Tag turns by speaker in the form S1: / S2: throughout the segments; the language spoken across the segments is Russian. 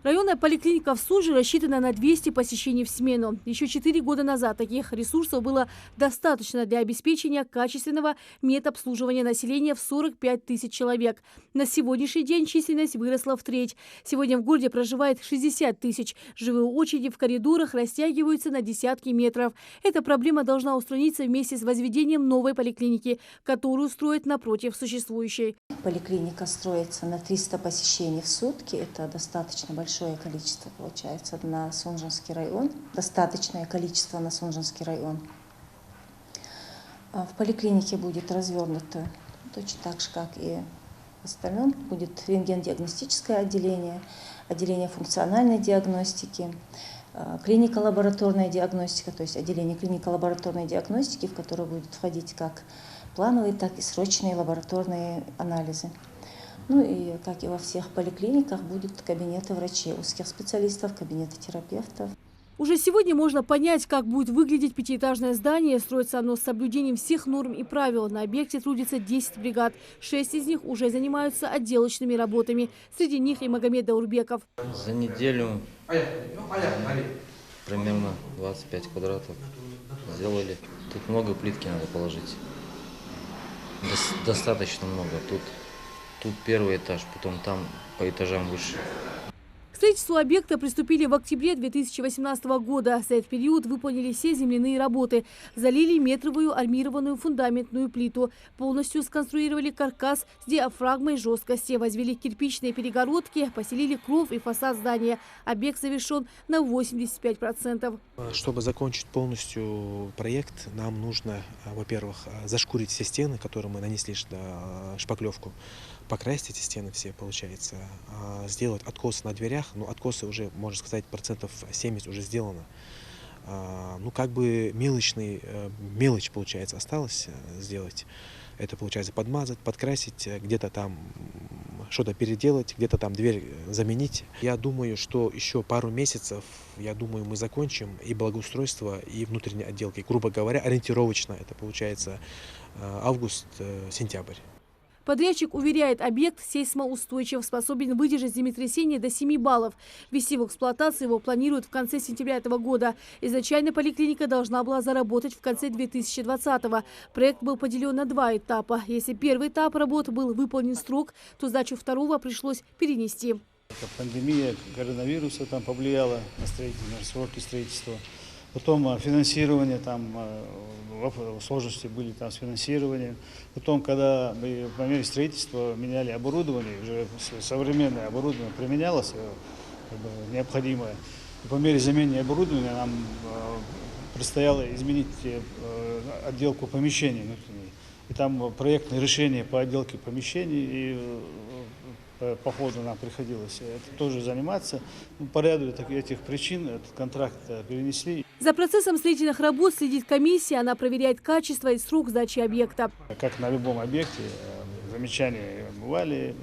S1: Районная поликлиника в Сунже рассчитана на 200 посещений в смену. Еще 4 года назад таких ресурсов было достаточно для обеспечения качественного медобслуживания населения в 45 тысяч человек. На сегодняшний день численность выросла в треть. Сегодня в городе проживает 60 тысяч. Живые очереди в коридорах растягиваются на десятки метров. Эта проблема должна устраниться вместе с возведением новой поликлиники, которую строят напротив существующей.
S2: Поликлиника строится на 300 посещений в сутки. Это достаточно большое количество получается на Сунженский район. Достаточное количество на Сунженский район. В поликлинике будет развернуто точно так же, как и в остальном. Будет рентген-диагностическое отделение, отделение функциональной диагностики, клиника-лабораторная диагностика, то есть отделение клиника-лабораторной диагностики, в которое будет входить как плановые, так и срочные лабораторные анализы. Ну и, как и во всех поликлиниках, будут кабинеты врачей, узких специалистов, кабинеты терапевтов.
S1: Уже сегодня можно понять, как будет выглядеть пятиэтажное здание. Строится оно с соблюдением всех норм и правил. На объекте трудится 10 бригад. 6 из них уже занимаются отделочными работами. Среди них и Магомед Даурбеков.
S3: За неделю примерно 25 квадратов сделали. Тут много плитки надо положить. Достаточно много. Тут первый этаж, потом там по этажам выше.
S1: К строительству объекта приступили в октябре 2018 года. За этот период выполнили все земляные работы. Залили метровую армированную фундаментную плиту. Полностью сконструировали каркас с диафрагмой жесткости. Возвели кирпичные перегородки, поселили кров и фасад здания. Объект завершен на 85%.
S4: Чтобы закончить полностью проект, нам нужно, во-первых, зашкурить все стены, которые мы нанесли шпаклевку, покрасить эти стены все, получается, сделать откосы на дверях. Ну, откосы уже, можно сказать, процентов 70 уже сделано. Ну, как бы мелочь, получается, осталось сделать. Это, получается, подмазать, подкрасить, где-то там что-то переделать, где-то там дверь заменить. Я думаю, что еще пару месяцев, мы закончим и благоустройство, и внутренние отделки. Грубо говоря, ориентировочно это получается август-сентябрь.
S1: Подрядчик уверяет, объект сейсмоустойчив, способен выдержать землетрясение до 7 баллов. Ввести в эксплуатацию его планируют в конце сентября этого года. Изначально поликлиника должна была заработать в конце 2020-го. Проект был поделен на 2 этапа. Если первый этап работ был выполнен в срок, то сдачу второго пришлось перенести.
S5: Пандемия коронавируса там повлияла на сроки строительства. Потом финансирование, там сложности были там с финансированием. Потом, когда мы по мере строительства меняли оборудование, уже современное оборудование применялось, необходимое. И по мере замены оборудования нам предстояло изменить отделку помещений внутренней. И там проектное решение по отделке помещений, и по ходу нам приходилось это тоже заниматься. По ряду этих причин этот контракт перенесли.
S1: За процессом строительных работ следит комиссия. Она проверяет качество и срок сдачи объекта.
S5: Как на любом объекте, замечания бывали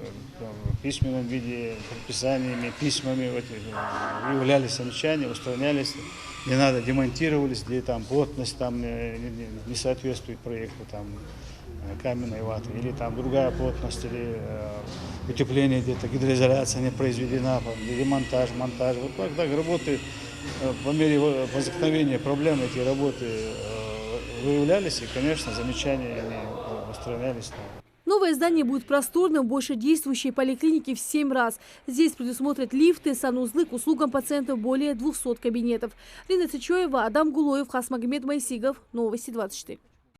S5: в письменном виде, предписаниями, письмами выявлялись замечания, устранялись. Не надо, демонтировались, где там плотность там не соответствует проекту, там каменной ваты, или там другая плотность, или утепление где-то, гидроизоляция не произведена, демонтаж, монтаж. Вот так работы, по мере возникновения проблем эти работы выявлялись, и, конечно, замечания не устранялись.
S1: Новое здание будет просторным, больше действующей поликлиники в 7 раз. Здесь предусмотрят лифты, санузлы, к услугам пациентов более 200 кабинетов. Лина Цичоева, Адам Гулоев, Хасмагомед Майсигов. Новости 24.